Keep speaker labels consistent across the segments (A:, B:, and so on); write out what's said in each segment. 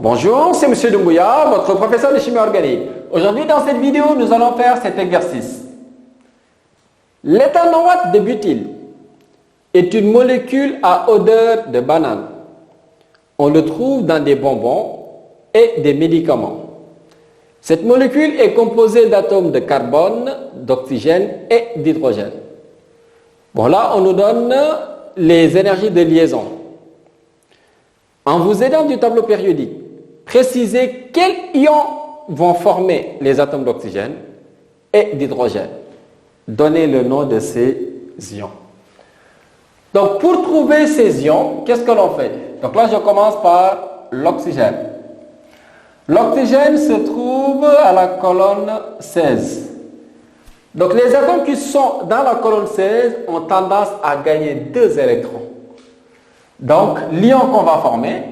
A: Bonjour, c'est Monsieur Doumbouya, votre professeur de chimie organique. Aujourd'hui, dans cette vidéo, nous allons faire cet exercice. L'éthanoate de butyle est une molécule à odeur de banane. On le trouve dans des bonbons et des médicaments. Cette molécule est composée d'atomes de carbone, d'oxygène et d'hydrogène. Bon, là, on nous donne les énergies de liaison. En vous aidant du tableau périodique, précisez quels ions vont former les atomes d'oxygène et d'hydrogène. Donnez le nom de ces ions. Donc, pour trouver ces ions, qu'est-ce que l'on fait? Donc là, je commence par l'oxygène. L'oxygène se trouve à la colonne 16. Donc, les atomes qui sont dans la colonne 16 ont tendance à gagner 2 électrons. Donc, l'ion qu'on va former,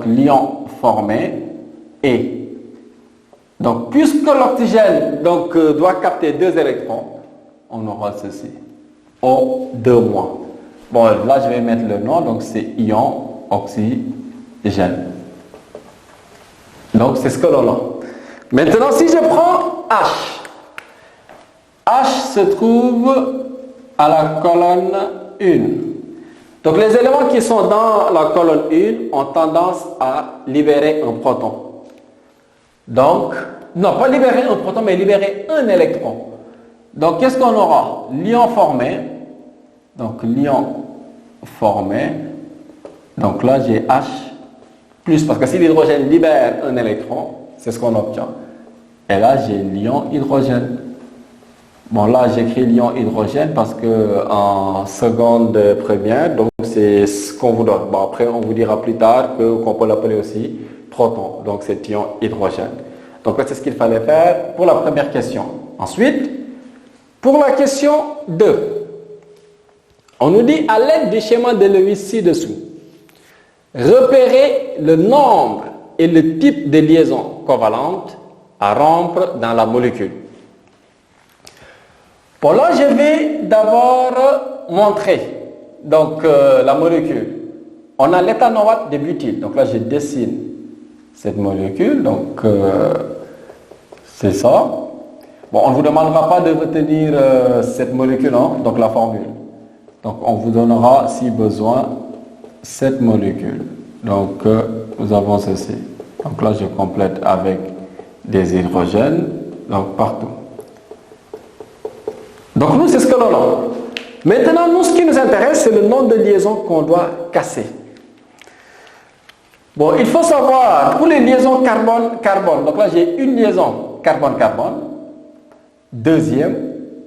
A: l'ion formé est. Donc, puisque l'oxygène doit capter 2 électrons, on aura ceci. O2-. Bon, là, je vais mettre le nom, donc c'est ion oxygène. Donc, c'est ce que l'on a. Maintenant, si je prends H, H se trouve à la colonne 1. Donc, les éléments qui sont dans la colonne 1 ont tendance à libérer un proton. Donc, non, pas libérer un proton, mais libérer un électron. Donc, qu'est-ce qu'on aura? L'ion formé. Donc, l'ion formé. Donc, là, j'ai H plus, parce que si l'hydrogène libère un électron, c'est ce qu'on obtient. Et là, j'ai l'ion hydrogène. Bon, là, j'écris l'ion hydrogène parce que en seconde première, donc c'est ce qu'on vous donne. Bon, après, on vous dira plus tard qu'on peut l'appeler aussi proton. Donc, c'est ion hydrogène. Donc, là, c'est ce qu'il fallait faire pour la première question. Ensuite, pour la question 2, on nous dit à l'aide du schéma de Lewis ci-dessous, repérez le nombre et le type de liaison covalente à rompre dans la molécule. Bon, là, je vais d'abord montrer la molécule. On a l'éthanoate de butyle. Donc là, je dessine cette molécule. Donc, c'est ça. Bon, on ne vous demandera pas de retenir cette molécule, hein, donc la formule. Donc, on vous donnera, si besoin, cette molécule. Donc, nous avons ceci. Donc là, je complète avec des hydrogènes, donc partout. Donc, nous, c'est ce que l'on a. Maintenant, nous, ce qui nous intéresse, c'est le nombre de liaisons qu'on doit casser. Bon, il faut savoir, pour les liaisons carbone-carbone, donc là, j'ai une liaison carbone-carbone, deuxième,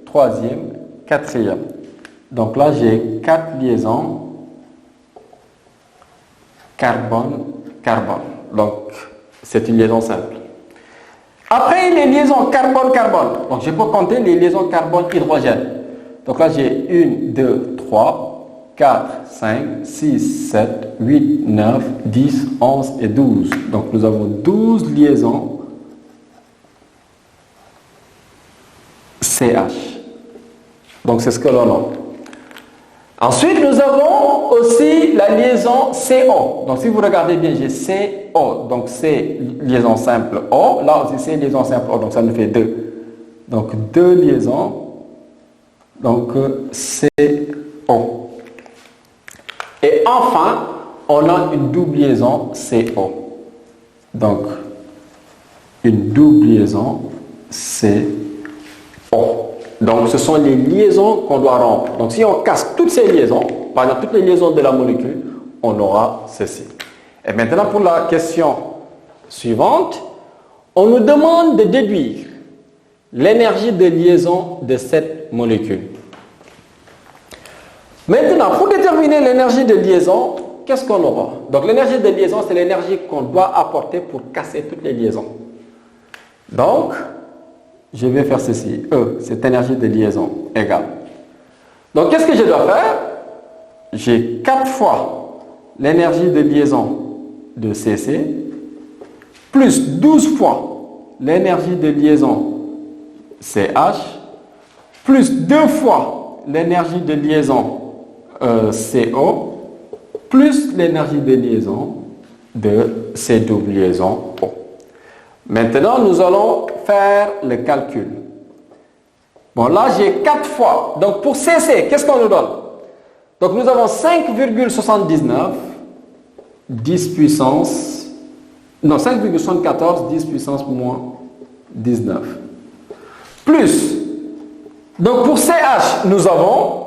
A: troisième, quatrième. Donc là, j'ai 4 liaisons carbone-carbone. Donc, c'est une liaison simple. Après les liaisons carbone-carbone, donc je peux compter les liaisons carbone-hydrogène. Donc là, j'ai 1, 2, 3, 4, 5, 6, 7, 8, 9, 10, 11 et 12. Donc nous avons 12 liaisons CH. Donc c'est ce que l'on a. Ensuite, nous avons aussi la liaison CO. Donc, si vous regardez bien, j'ai CO. Donc, c'est liaison simple O. Là aussi, c'est liaison simple O. Donc, ça nous fait 2. Donc, 2 liaisons. Donc, CO. Et enfin, on a une double liaison CO. Donc, une double liaison CO. Donc, ce sont les liaisons qu'on doit rompre. Donc, si on casse toutes ces liaisons, par exemple, toutes les liaisons de la molécule, on aura ceci. Et maintenant, pour la question suivante, on nous demande de déduire l'énergie de liaison de cette molécule. Maintenant, pour déterminer l'énergie de liaison, qu'est-ce qu'on aura? Donc, l'énergie de liaison, c'est l'énergie qu'on doit apporter pour casser toutes les liaisons. Donc, je vais faire ceci. E, cette énergie de liaison égale. Donc, qu'est-ce que je dois faire? J'ai 4 fois l'énergie de liaison de CC plus 12 fois l'énergie de liaison CH plus 2 fois l'énergie de liaison CO plus l'énergie de liaison de ces doubles liaisons O. Maintenant, nous allons faire le calcul. Bon, là, j'ai 4 fois. Donc, pour CC, qu'est-ce qu'on nous donne? Donc, nous avons 5,79, 10 puissance, non, 5,74, 10 puissance moins 19. Plus, donc pour CH, nous avons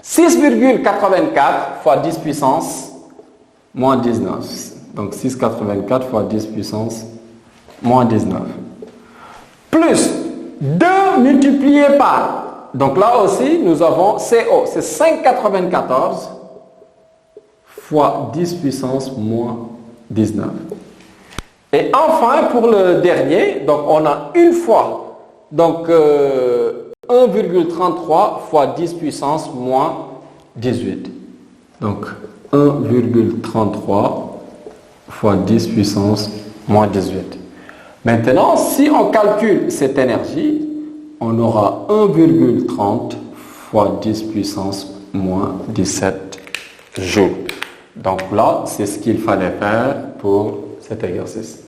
A: 6,84 fois 10 puissance moins 19. Donc 6,84 fois 10 puissance moins 19. Plus 2 multiplié par, donc là aussi nous avons CO, c'est 5,94 fois 10 puissance moins 19. Et enfin, pour le dernier, donc on a une fois, donc 1,33 fois 10 puissance moins 18. Donc 1,33 fois 10 puissance moins 18. Maintenant, si on calcule cette énergie, on aura 1,30 fois 10 puissance moins 17 joules. Donc là, c'est ce qu'il fallait faire pour cet exercice.